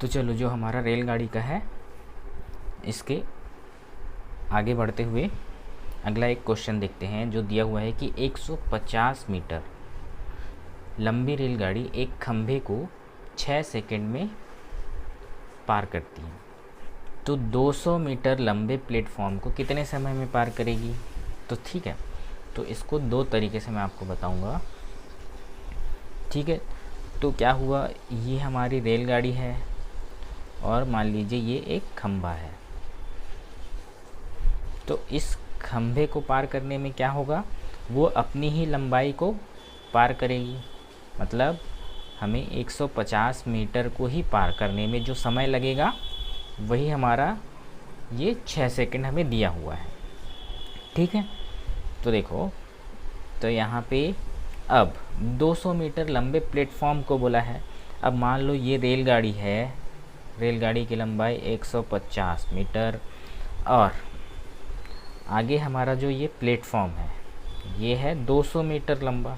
तो चलो जो हमारा रेलगाड़ी का है, इसके आगे बढ़ते हुए अगला एक क्वेश्चन देखते हैं जो दिया हुआ है कि 150 मीटर लंबी रेलगाड़ी एक खंभे को 6 सेकंड में पार करती है, तो 200 मीटर लंबे प्लेटफॉर्म को कितने समय में पार करेगी। तो ठीक है, तो इसको दो तरीके से मैं आपको बताऊंगा। ठीक है, तो क्या हुआ, ये हमारी रेलगाड़ी है और मान लीजिए ये एक खंभा है। तो इस खंभे को पार करने में क्या होगा, वो अपनी ही लंबाई को पार करेगी। मतलब हमें 150 मीटर को ही पार करने में जो समय लगेगा वही हमारा ये 6 सेकंड हमें दिया हुआ है। ठीक है, तो देखो, तो यहाँ पे अब 200 मीटर लंबे प्लेटफॉर्म को बोला है। अब मान लो ये रेलगाड़ी है, रेलगाड़ी की लंबाई 150 मीटर और आगे हमारा जो ये प्लेटफॉर्म है ये है 200 मीटर लंबा।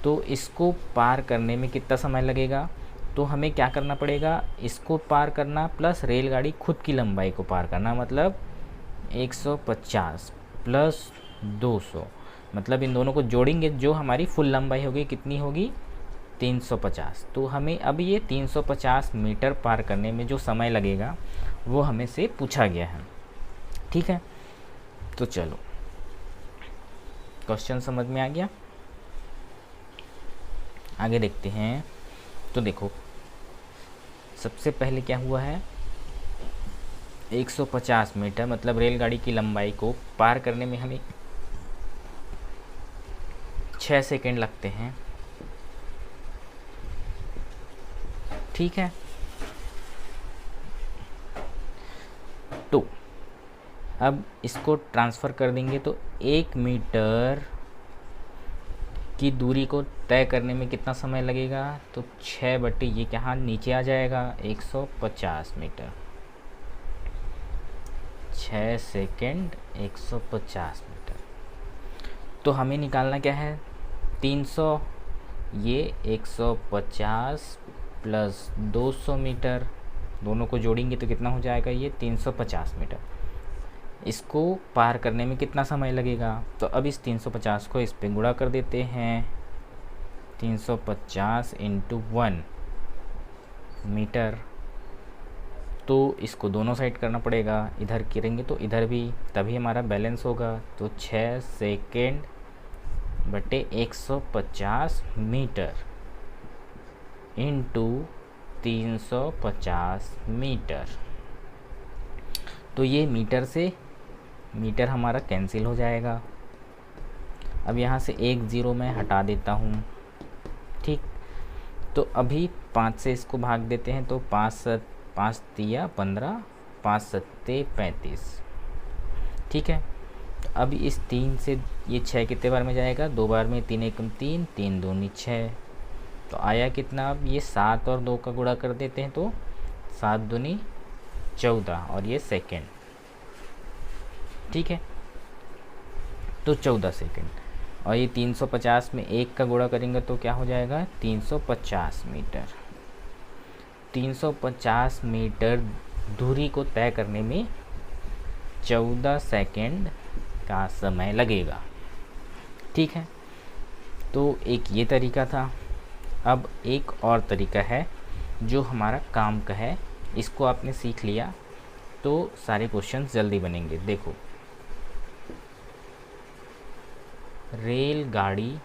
तो इसको पार करने में कितना समय लगेगा, तो हमें क्या करना पड़ेगा, इसको पार करना प्लस रेलगाड़ी खुद की लंबाई को पार करना, मतलब 150 प्लस 200, मतलब इन दोनों को जोड़ेंगे जो हमारी फुल लंबाई होगी, कितनी होगी, 350। तो हमें अब ये 350 मीटर पार करने में जो समय लगेगा वो हमें से पूछा गया है। ठीक है, तो चलो क्वेश्चन समझ में आ गया, आगे देखते हैं। तो देखो, सबसे पहले क्या हुआ है, 150 मीटर मतलब रेलगाड़ी की लंबाई को पार करने में हमें 6 सेकंड लगते हैं। ठीक है, तो अब इसको ट्रांसफ़र कर देंगे तो 1 मीटर की दूरी को तय करने में कितना समय लगेगा, तो 6 बटे ये यहाँ नीचे आ जाएगा 150 मीटर, 6 सेकंड 150 मीटर। तो हमें निकालना क्या है, 300, ये 150 प्लस 200 मीटर, दोनों को जोड़ेंगे तो कितना हो जाएगा, ये 350 मीटर। इसको पार करने में कितना समय लगेगा, तो अब इस 350 को इस पे गुणा कर देते हैं, 350 इंटू 1 मीटर। तो इसको दोनों साइड करना पड़ेगा, इधर करेंगे तो इधर भी, तभी हमारा बैलेंस होगा। तो 6 सेकेंड बटे 150 मीटर इंटू 350 मीटर। तो ये मीटर से मीटर हमारा कैंसिल हो जाएगा। अब यहाँ से एक ज़ीरो मैं हटा देता हूँ। ठीक, तो अभी 5 से इसको भाग देते हैं, तो 5 तिया 15, 5 सत्ते 35। ठीक है, तो अभी इस 3 से ये 6 कितने बार में जाएगा, 2 बार में, 3 एकम 3, 3 दूनी 6, तो आया कितना, अब ये 7 और 2 का गुणा कर देते हैं तो 7 दूनी 14 और ये सेकेंड। ठीक है, तो 14 सेकेंड, और ये 350 में 1 का गुणा करेंगे तो क्या हो जाएगा, 350 मीटर। 350 मीटर दूरी को तय करने में 14 सेकेंड का समय लगेगा। ठीक है, तो एक ये तरीका था। अब एक और तरीका है जो हमारा काम का है, इसको आपने सीख लिया तो सारे क्वेश्चंस जल्दी बनेंगे। देखो, रेलगाड़ी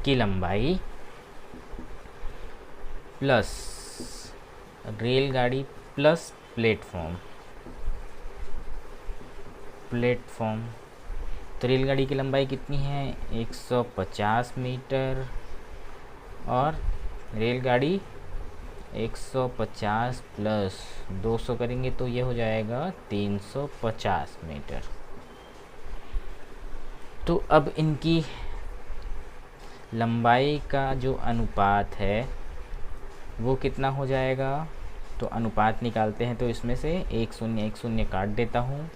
की लंबाई प्लस रेलगाड़ी प्लस प्लेटफॉर्म, तो रेलगाड़ी की लंबाई कितनी है, 150 मीटर, और रेलगाड़ी 150 प्लस 200 करेंगे तो ये हो जाएगा 350 मीटर। तो अब इनकी लंबाई का जो अनुपात है वो कितना हो जाएगा, तो अनुपात निकालते हैं तो इसमें से 1 0 काट देता हूँ,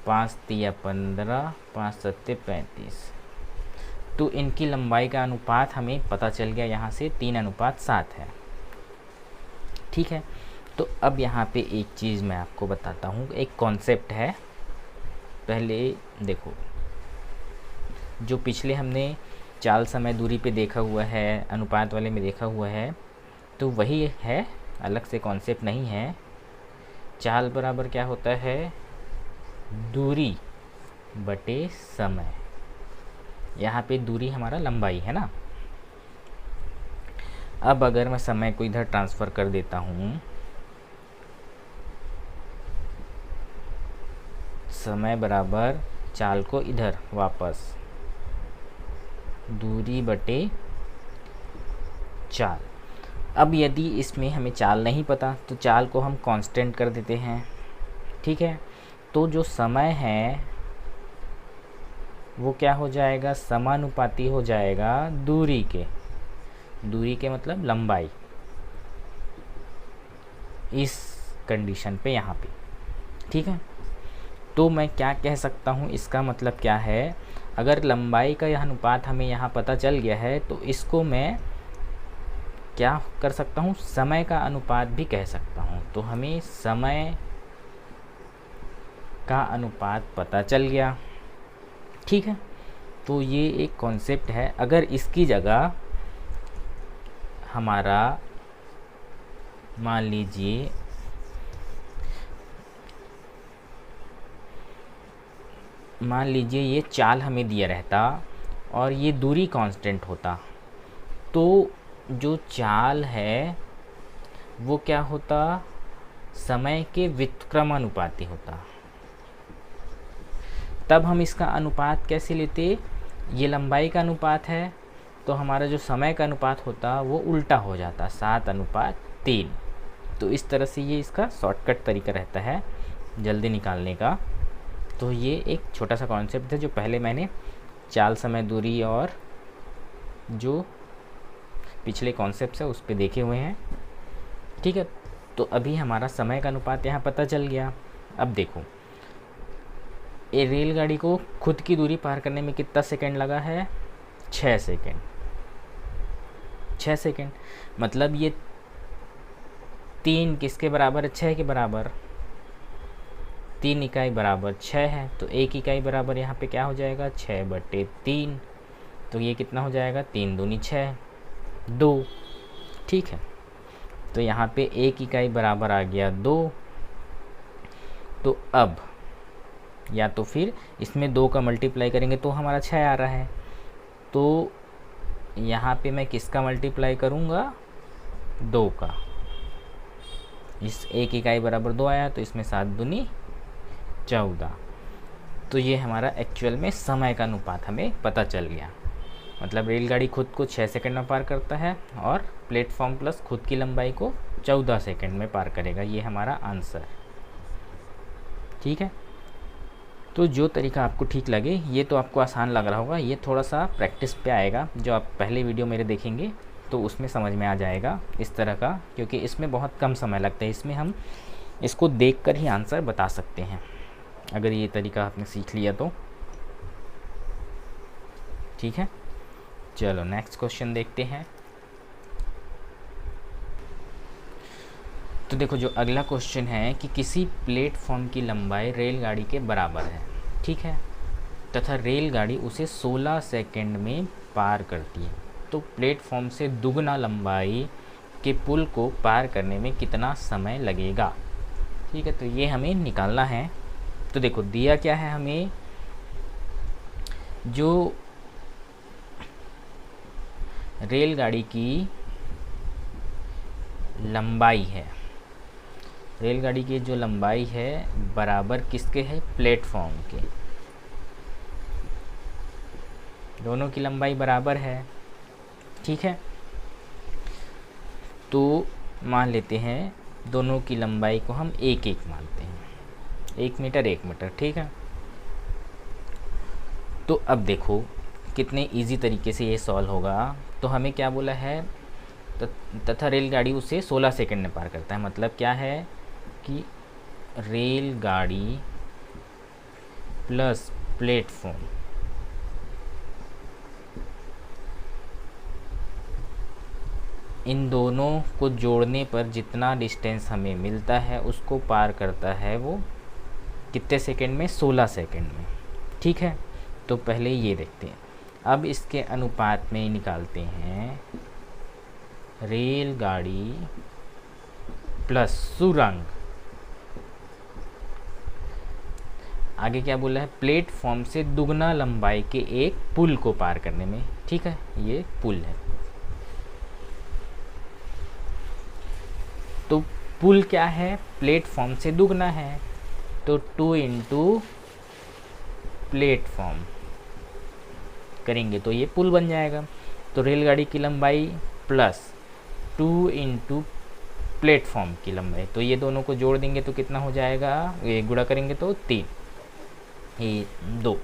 5 तिया 15, 5 सत्ते 35। तो इनकी लंबाई का अनुपात हमें पता चल गया यहाँ से 3:7 है। ठीक है। तो अब यहाँ पे एक चीज़ मैं आपको बताता हूँ, एक कॉन्सेप्ट है। पहले देखो, जो पिछले हमने चाल समय दूरी पे देखा हुआ है, अनुपात वाले में देखा हुआ है, तो वही है, अलग से कॉन्सेप्ट नहीं है। चाल बराबर क्या होता है, दूरी बटे समय। यहाँ पे दूरी हमारा लंबाई है ना। अब अगर मैं समय को इधर ट्रांसफ़र कर देता हूँ, समय बराबर चाल को इधर वापस, दूरी बटे चाल। अब यदि इसमें हमें चाल नहीं पता तो चाल को हम कांस्टेंट कर देते हैं, ठीक है। तो जो समय है वो क्या हो जाएगा, समानुपाती हो जाएगा दूरी के। दूरी के मतलब लंबाई, इस कंडीशन पे यहाँ पे, ठीक है। तो मैं क्या कह सकता हूँ, इसका मतलब क्या है, अगर लंबाई का यह अनुपात हमें यहाँ पता चल गया है तो इसको मैं क्या कर सकता हूँ, समय का अनुपात भी कह सकता हूँ। तो हमें समय का अनुपात पता चल गया, ठीक है। तो ये एक कॉन्सेप्ट है। अगर इसकी जगह हमारा मान लीजिए ये चाल हमें दिया रहता और ये दूरी कांस्टेंट होता, तो जो चाल है वो क्या होता, समय के व्युत्क्रमानुपाती होता। तब हम इसका अनुपात कैसे लेते, ये लंबाई का अनुपात है तो हमारा जो समय का अनुपात होता वो उल्टा हो जाता, 7:3। तो इस तरह से ये इसका शॉर्टकट तरीका रहता है जल्दी निकालने का। तो ये एक छोटा सा कॉन्सेप्ट है जो पहले मैंने चाल समय दूरी और जो पिछले कॉन्सेप्ट्स है उस पर देखे हुए हैं, ठीक है। तो अभी हमारा समय का अनुपात यहाँ पता चल गया। अब देखो, ये रेलगाड़ी को खुद की दूरी पार करने में कितना सेकंड लगा है, 6 सेकंड। 6 सेकंड मतलब ये 3 किसके बराबर है, 6 के बराबर। 3 इकाई बराबर 6 है, तो 1 इकाई बराबर यहाँ पे क्या हो जाएगा, 6/3। तो ये कितना हो जाएगा, 3 दूनी 6, 2, ठीक है। तो यहाँ पे 1 इकाई बराबर आ गया 2। तो अब या तो फिर इसमें 2 का मल्टीप्लाई करेंगे तो हमारा 6 आ रहा है, तो यहाँ पे मैं किसका मल्टीप्लाई करूँगा, 2 का। इस 1 इकाई बराबर 2 आया तो इसमें 7 दूनी 14। तो ये हमारा एक्चुअल में समय का अनुपात हमें पता चल गया। मतलब रेलगाड़ी खुद को 6 सेकंड में पार करता है और प्लेटफॉर्म प्लस खुद की लंबाई को 14 सेकंड में पार करेगा। ये हमारा आंसर, ठीक है। तो जो तरीका आपको ठीक लगे, ये तो आपको आसान लग रहा होगा, ये थोड़ा सा प्रैक्टिस पे आएगा। जो आप पहले वीडियो मेरे देखेंगे तो उसमें समझ में आ जाएगा इस तरह का, क्योंकि इसमें बहुत कम समय लगता है। इसमें हम इसको देखकर ही आंसर बता सकते हैं अगर ये तरीका आपने सीख लिया तो, ठीक है। चलो नेक्स्ट क्वेश्चन देखते हैं। तो देखो, जो अगला क्वेश्चन है कि किसी प्लेटफॉर्म की लंबाई रेलगाड़ी के बराबर है, ठीक है, तथा रेलगाड़ी उसे 16 सेकंड में पार करती है, तो प्लेटफॉर्म से दुगना लंबाई के पुल को पार करने में कितना समय लगेगा, ठीक है। तो ये हमें निकालना है। तो देखो, दिया क्या है हमें, जो रेलगाड़ी की लंबाई है, रेलगाड़ी की जो लंबाई है बराबर किसके है, प्लेटफॉर्म के। दोनों की लंबाई बराबर है, ठीक है। तो मान लेते हैं दोनों की लंबाई को हम 1-1 मानते हैं, 1 मीटर 1 मीटर, ठीक है। तो अब देखो कितने इजी तरीके से ये सॉल्व होगा। तो हमें क्या बोला है, तथा रेलगाड़ी उसे 16 सेकंड में पार करता है। मतलब क्या है कि रेलगाड़ी प्लस प्लेटफॉर्म इन दोनों को जोड़ने पर जितना डिस्टेंस हमें मिलता है उसको पार करता है वो कितने सेकंड में, 16 सेकंड में। ठीक है, तो पहले ये देखते हैं। अब इसके अनुपात में निकालते हैं रेलगाड़ी प्लस सुरंग। आगे क्या बोला है, प्लेटफॉर्म से दुगना लंबाई के एक पुल को पार करने में। ठीक है, ये पुल है। तो पुल क्या है, प्लेटफॉर्म से दुगना है, तो 2 इंटू प्लेटफॉर्म करेंगे तो ये पुल बन जाएगा। तो रेलगाड़ी की लंबाई प्लस 2 इंटू प्लेटफॉर्म की लंबाई, तो ये दोनों को जोड़ देंगे तो कितना हो जाएगा, ये गुणा करेंगे तो 3, ये 2।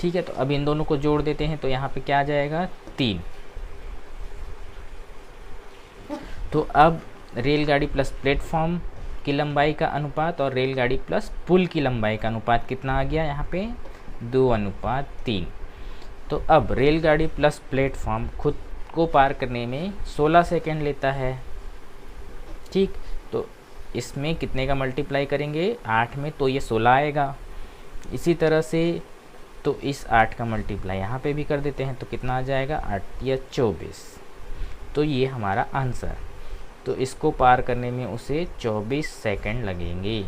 ठीक है, तो अब इन दोनों को जोड़ देते हैं तो यहाँ पे क्या आ जाएगा, 3। तो अब रेलगाड़ी प्लस प्लेटफॉर्म की लंबाई का अनुपात और रेलगाड़ी प्लस पुल की लंबाई का अनुपात कितना आ गया यहाँ पे, 2:3। तो अब रेलगाड़ी प्लस प्लेटफॉर्म खुद को पार करने में 16 सेकेंड लेता है। ठीक, तो इसमें कितने का मल्टीप्लाई करेंगे, 8 में, तो ये 16 आएगा। इसी तरह से तो इस 8 का मल्टीप्लाई यहाँ पे भी कर देते हैं तो कितना आ जाएगा, 8 या 24। तो ये हमारा आंसर। तो इसको पार करने में उसे 24 सेकंड लगेंगे।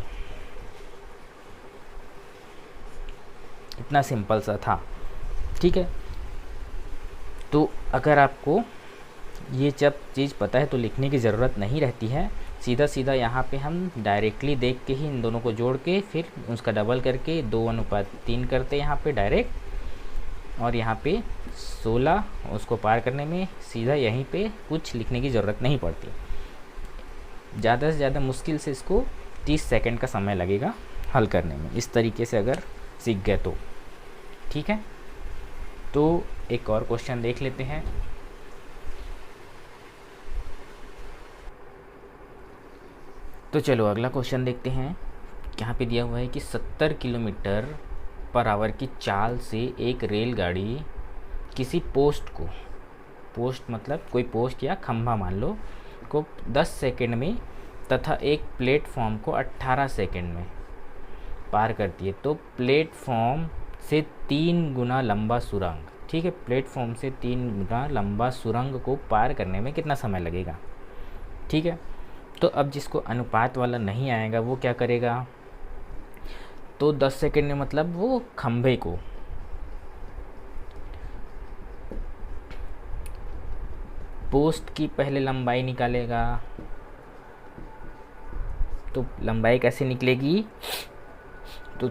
इतना सिंपल सा था। ठीक है, तो अगर आपको ये जब चीज़ पता है तो लिखने की ज़रूरत नहीं रहती है, सीधा सीधा यहाँ पे हम डायरेक्टली देख के ही इन दोनों को जोड़ के फिर उसका डबल करके 2:3 करते हैं यहाँ पे डायरेक्ट, और यहाँ पे 16 उसको पार करने में सीधा यहीं पे कुछ लिखने की ज़रूरत नहीं पड़ती। ज़्यादा से ज़्यादा मुश्किल से इसको 30 सेकंड का समय लगेगा हल करने में, इस तरीके से अगर सीख गए तो। ठीक है, तो एक और क्वेश्चन देख लेते हैं। तो चलो अगला क्वेश्चन देखते हैं। यहाँ पे दिया हुआ है कि 70 किलोमीटर पर आवर की चाल से एक रेलगाड़ी किसी पोस्ट को, पोस्ट मतलब कोई पोस्ट या खंभा मान लो, को 10 सेकंड में तथा एक प्लेटफॉर्म को 18 सेकंड में पार करती है। तो प्लेटफॉर्म से 3 गुना लंबा सुरंग, ठीक है, प्लेटफॉर्म से 3 गुना लंबा सुरंग को पार करने में कितना समय लगेगा। ठीक है, तो अब जिसको अनुपात वाला नहीं आएगा वो क्या करेगा, तो 10 सेकंड में मतलब वो खंभे को, पोस्ट की पहले लंबाई निकालेगा। तो लंबाई कैसे निकलेगी, तो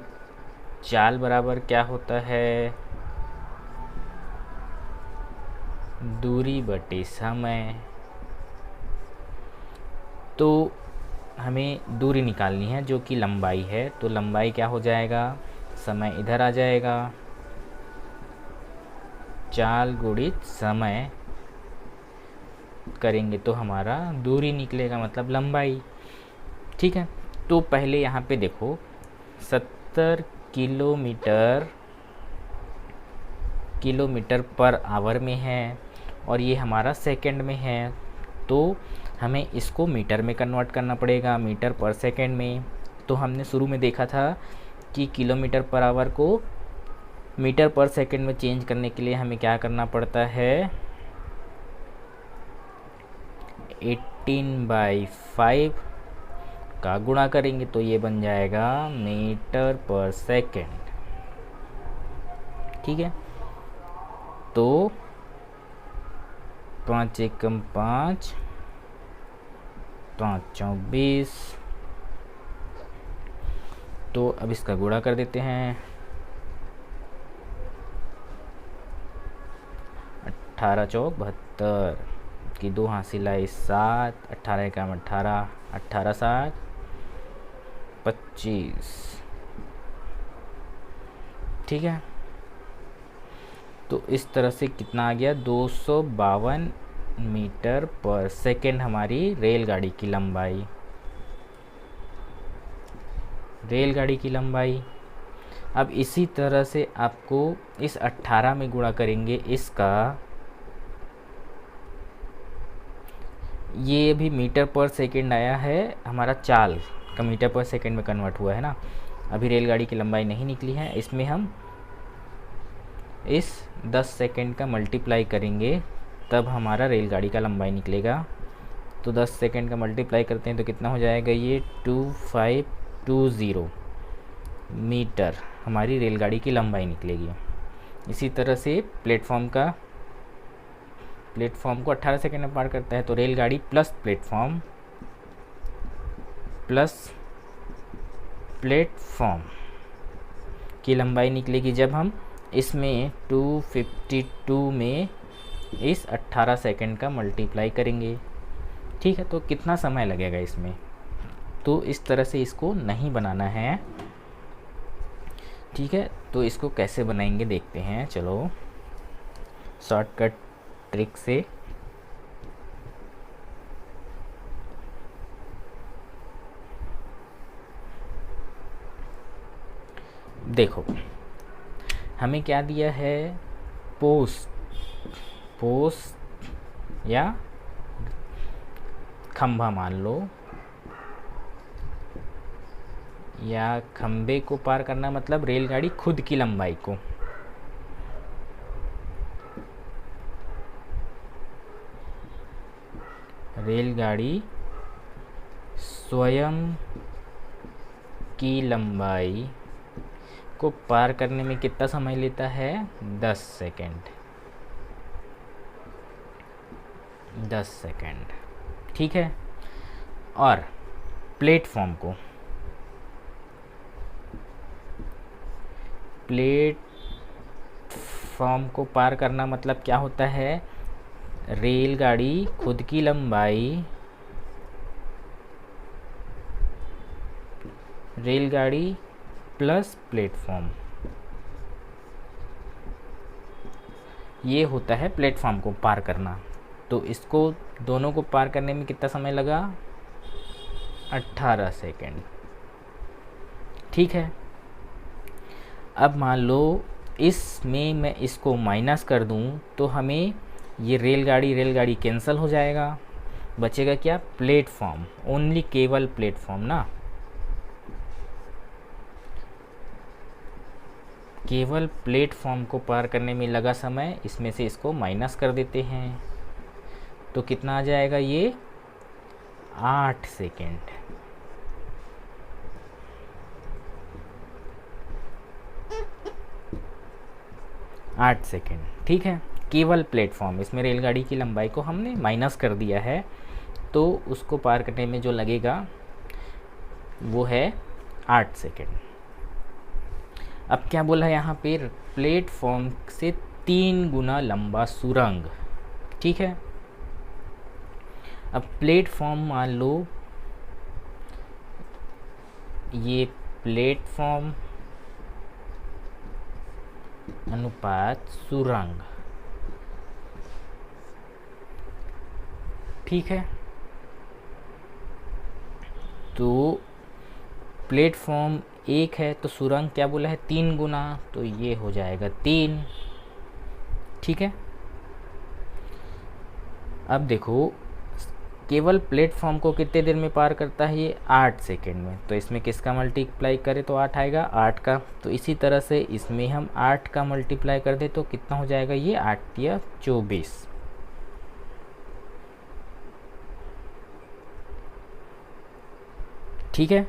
चाल बराबर क्या होता है, दूरी बटे समय। तो हमें दूरी निकालनी है जो कि लंबाई है, तो लंबाई क्या हो जाएगा, समय इधर आ जाएगा, चाल गुणित समय करेंगे तो हमारा दूरी निकलेगा, मतलब लंबाई। ठीक है, तो पहले यहाँ पे देखो 70 किलोमीटर पर आवर में है और ये हमारा सेकंड में है, तो हमें इसको मीटर में कन्वर्ट करना पड़ेगा, मीटर पर सेकंड में। तो हमने शुरू में देखा था कि किलोमीटर पर आवर को मीटर पर सेकंड में चेंज करने के लिए हमें क्या करना पड़ता है, 18/5 का गुणा करेंगे तो ये बन जाएगा मीटर पर सेकंड। ठीक है, तो 5 एकम 5, 5 24। तो अब इसका गुणा कर देते हैं, 18 चौक 72 की 2 हासिल आई 7, 18 एकम 18, 18 7 25। ठीक है, तो इस तरह से कितना आ गया, 252 मीटर पर सेकंड हमारी रेलगाड़ी की लंबाई, रेलगाड़ी की लंबाई। अब इसी तरह से आपको इस 18 में गुणा करेंगे इसका, ये अभी मीटर पर सेकंड आया है, हमारा चाल का मीटर पर सेकंड में कन्वर्ट हुआ है ना। अभी रेलगाड़ी की लंबाई नहीं निकली है, इसमें हम इस 10 सेकंड का मल्टीप्लाई करेंगे तब हमारा रेलगाड़ी का लंबाई निकलेगा। तो 10 सेकंड का मल्टीप्लाई करते हैं तो कितना हो जाएगा, ये 2520 मीटर हमारी रेलगाड़ी की लंबाई निकलेगी। इसी तरह से प्लेटफॉर्म को 18 सेकंड में पार करता है, तो रेलगाड़ी प्लस प्लेटफॉर्म की लंबाई निकलेगी जब हम इसमें 252 में इस 18 सेकंड का मल्टीप्लाई करेंगे। ठीक है, तो कितना समय लगेगा इसमें, तो इस तरह से इसको नहीं बनाना है। ठीक है, तो इसको कैसे बनाएंगे देखते हैं, चलो शॉर्टकट ट्रिक से। देखो हमें क्या दिया है, पोस्ट या खंभा मान लो, या खंभे को पार करना मतलब रेलगाड़ी खुद की लंबाई को। रेलगाड़ी स्वयं की लंबाई को पार करने में कितना समय लेता है, 10 सेकंड। 10 सेकंड, ठीक है। और प्लेटफॉर्म को पार करना मतलब क्या होता है, रेलगाड़ी खुद की लंबाई, रेलगाड़ी प्लस प्लेटफॉर्म, ये होता है प्लेटफॉर्म को पार करना। तो इसको दोनों को पार करने में कितना समय लगा, 18 सेकंड। ठीक है, अब मान लो इसमें मैं इसको माइनस कर दूं तो हमें ये रेलगाड़ी कैंसिल हो जाएगा, बचेगा क्या, प्लेटफॉर्म, ओनली केवल प्लेटफॉर्म ना। केवल प्लेटफॉर्म को पार करने में लगा समय, इसमें से इसको माइनस कर देते हैं तो कितना आ जाएगा, ये 8 सेकेंड। ठीक है, केवल प्लेटफॉर्म, इसमें रेलगाड़ी की लंबाई को हमने माइनस कर दिया है तो उसको पार करने में जो लगेगा वो है 8 सेकेंड। अब क्या बोला है यहाँ पे, प्लेटफॉर्म से 3 गुना लंबा सुरंग। ठीक है, अब प्लेटफॉर्म मान लो, ये प्लेटफॉर्म अनुपात सुरंग, ठीक है। तो प्लेटफॉर्म 1 है तो सुरंग क्या बोला है, 3 गुना, तो ये हो जाएगा 3। ठीक है, अब देखो केवल प्लेटफॉर्म को कितने देर में पार करता है, ये 8 सेकेंड में। तो इसमें किसका मल्टीप्लाई करें तो 8 आएगा, 8 का। तो इसी तरह से इसमें हम 8 का मल्टीप्लाई कर दे तो कितना हो जाएगा, ये 8 या 24। ठीक है,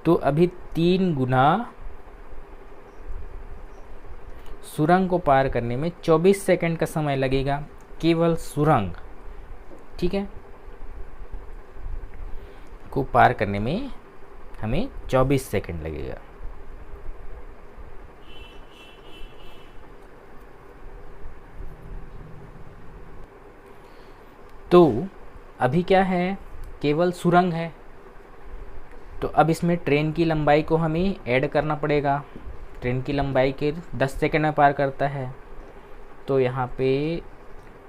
तो अभी 3 गुना सुरंग को पार करने में 24 सेकंड का समय लगेगा, केवल सुरंग, ठीक है, को पार करने में हमें 24 सेकंड लगेगा। तो अभी क्या है, केवल सुरंग है, तो अब इसमें ट्रेन की लंबाई को हमें ऐड करना पड़ेगा। ट्रेन की लंबाई के 10 सेकंड में पार करता है, तो यहाँ पे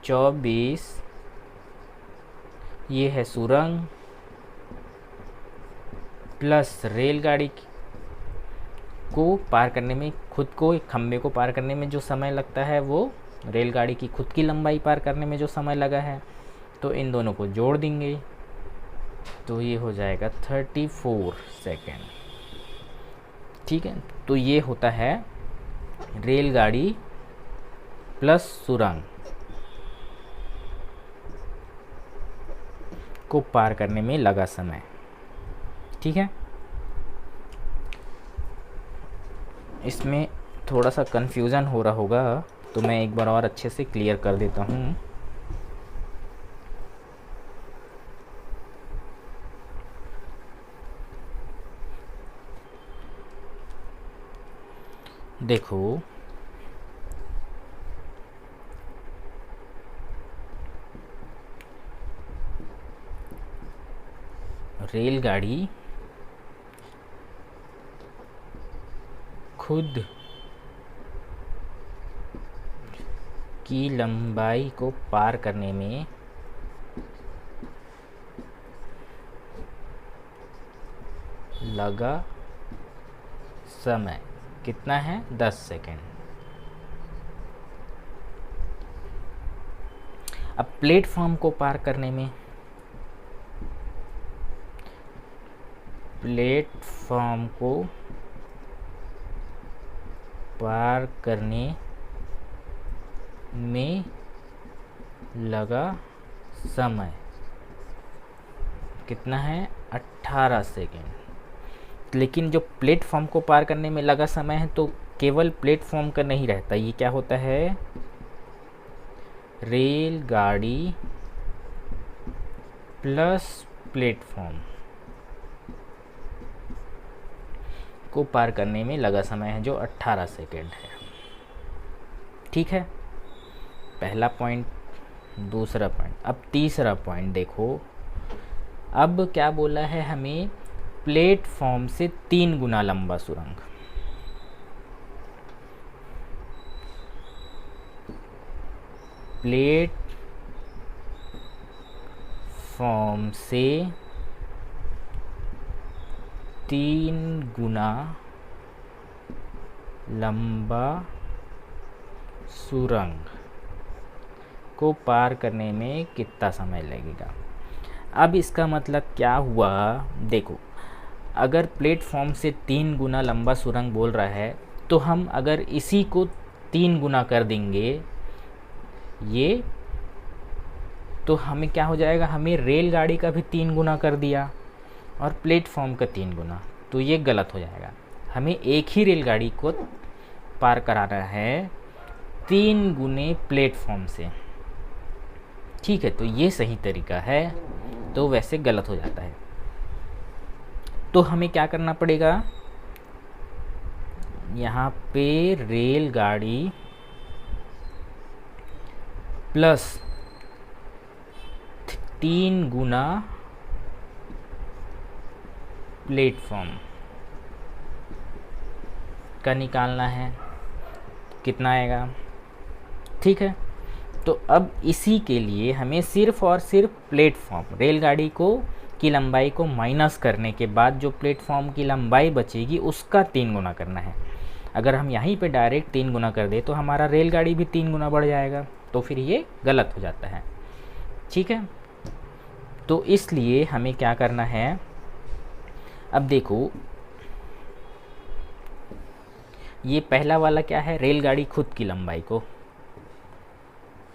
24, ये है सुरंग, प्लस रेलगाड़ी को पार करने में, खुद को खंभे को पार करने में जो समय लगता है वो रेलगाड़ी की खुद की लंबाई पार करने में जो समय लगा है, तो इन दोनों को जोड़ देंगे तो ये हो जाएगा 34 सेकेंड। ठीक है, तो ये होता है रेलगाड़ी प्लस सुरंग को पार करने में लगा समय। ठीक है, इसमें थोड़ा सा कन्फ्यूज़न हो रहा होगा तो मैं एक बार और अच्छे से क्लियर कर देता हूँ। देखो, रेलगाड़ी खुद की लंबाई को पार करने में लगा समय कितना है? 10 सेकेंड। अब प्लेटफॉर्म को पार करने में, प्लेटफॉर्म को पार करने में लगा समय कितना है? 18 सेकेंड। लेकिन जो प्लेटफॉर्म को पार करने में लगा समय है तो केवल प्लेटफॉर्म का नहीं रहता, ये क्या होता है? रेलगाड़ी प्लस प्लेटफॉर्म को पार करने में लगा समय है जो 18 सेकेंड है। ठीक है, पहला पॉइंट। दूसरा पॉइंट, अब तीसरा पॉइंट देखो। अब क्या बोला है हमें? प्लेटफॉर्म से 3 गुना लंबा सुरंग। प्लेटफॉर्म से 3 गुना लंबा सुरंग को पार करने में कितना समय लगेगा? अब इसका मतलब क्या हुआ? देखो, अगर प्लेटफॉर्म से 3 गुना लंबा सुरंग बोल रहा है तो हम अगर इसी को 3 गुना कर देंगे ये, तो हमें क्या हो जाएगा? हमें रेलगाड़ी का भी 3 गुना कर दिया और प्लेटफॉर्म का 3 गुना, तो ये गलत हो जाएगा। हमें एक ही रेलगाड़ी को पार कराना है 3 गुने प्लेटफॉर्म से। ठीक है, तो ये सही तरीका है, तो वैसे गलत हो जाता है। तो हमें क्या करना पड़ेगा? यहाँ पे रेलगाड़ी प्लस 3 गुना प्लेटफॉर्म का निकालना है। कितना आएगा? ठीक है, तो अब इसी के लिए हमें सिर्फ और सिर्फ प्लेटफॉर्म, रेलगाड़ी को की लंबाई को माइनस करने के बाद जो प्लेटफॉर्म की लंबाई बचेगी उसका 3 गुना करना है। अगर हम यहीं पे डायरेक्ट 3 गुना कर दे तो हमारा रेलगाड़ी भी 3 गुना बढ़ जाएगा, तो फिर ये गलत हो जाता है। ठीक है, तो इसलिए हमें क्या करना है? अब देखो, ये पहला वाला क्या है? रेलगाड़ी खुद की लंबाई को,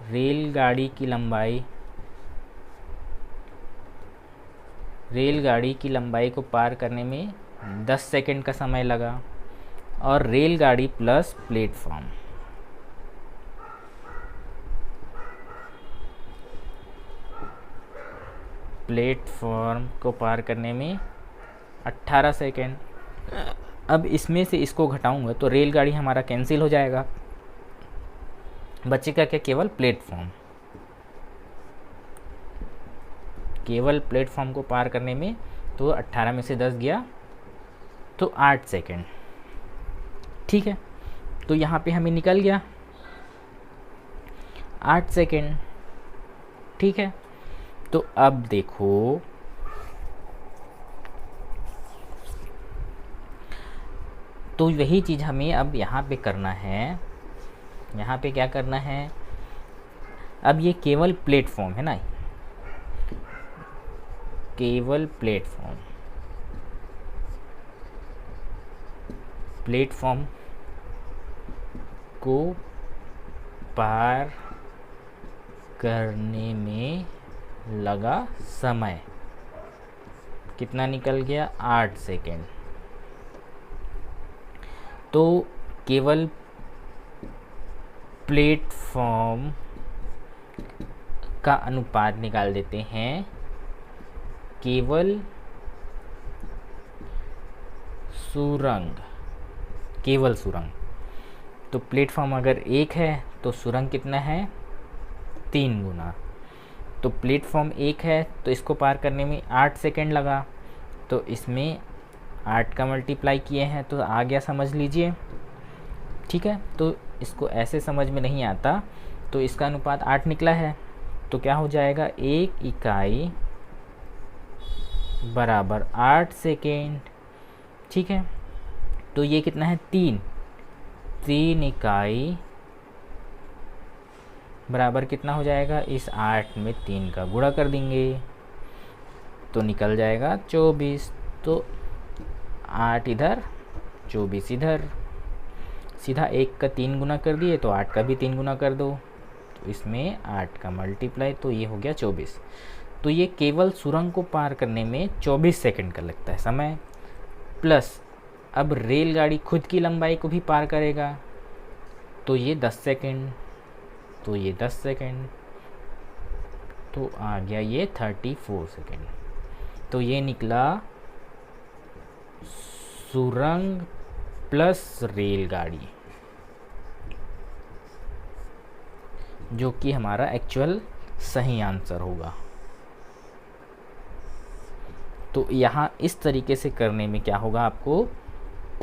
रेलगाड़ी की लंबाई को पार करने में 10 सेकंड का समय लगा, और रेलगाड़ी प्लस प्लेटफॉर्म को पार करने में 18 सेकंड। अब इसमें से इसको घटाऊंगा तो रेलगाड़ी हमारा कैंसिल हो जाएगा, बचेगा क्या? केवल प्लेटफॉर्म। केवल प्लेटफॉर्म को पार करने में तो 18 में से 10 गया तो 8 सेकंड। ठीक है, तो यहाँ पे हमें निकल गया 8 सेकंड। ठीक है, तो अब देखो, तो वही चीज़ हमें अब यहाँ पे करना है। यहाँ पे क्या करना है? अब ये केवल प्लेटफॉर्म है ना, केवल प्लेटफॉर्म को पार करने में लगा समय कितना निकल गया? 8 सेकेंड। तो केवल प्लेटफॉर्म का अनुपात निकाल देते हैं केवल सुरंग। तो प्लेटफॉर्म अगर 1 है तो सुरंग कितना है? 3 गुना। तो प्लेटफॉर्म 1 है तो इसको पार करने में 8 सेकेंड लगा, तो इसमें 8 का मल्टीप्लाई किए हैं तो आ गया, समझ लीजिए। ठीक है, तो इसको ऐसे समझ में नहीं आता तो इसका अनुपात 8 निकला है, तो क्या हो जाएगा? 1 इकाई बराबर 8 सेकेंड। ठीक है, तो ये कितना है? 3 इकाई बराबर कितना हो जाएगा? इस 8 में 3 का गुणा कर देंगे तो निकल जाएगा 24। तो 8 इधर 24 इधर, सीधा 1 का 3 गुना कर दिए तो 8 का भी 3 गुना कर दो, तो इसमें 8 का मल्टीप्लाई, तो ये हो गया 24। तो ये केवल सुरंग को पार करने में 24 सेकंड का लगता है समय, प्लस अब रेलगाड़ी खुद की लंबाई को भी पार करेगा तो ये 10 सेकंड, तो ये 10 सेकंड, तो आ गया ये 34 सेकंड। तो ये निकला सुरंग प्लस रेलगाड़ी, जो कि हमारा एक्चुअल सही आंसर होगा। तो यहाँ इस तरीके से करने में क्या होगा, आपको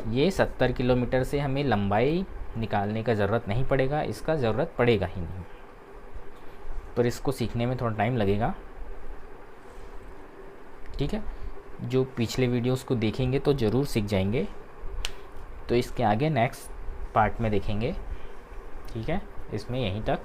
ये 70 किलोमीटर से हमें लंबाई निकालने का ज़रूरत नहीं पड़ेगा, इसका ज़रूरत पड़ेगा ही नहीं, पर इसको सीखने में थोड़ा टाइम लगेगा। ठीक है, जो पिछले वीडियोस को देखेंगे तो ज़रूर सीख जाएंगे। तो इसके आगे नेक्स्ट पार्ट में देखेंगे। ठीक है, इसमें यहीं तक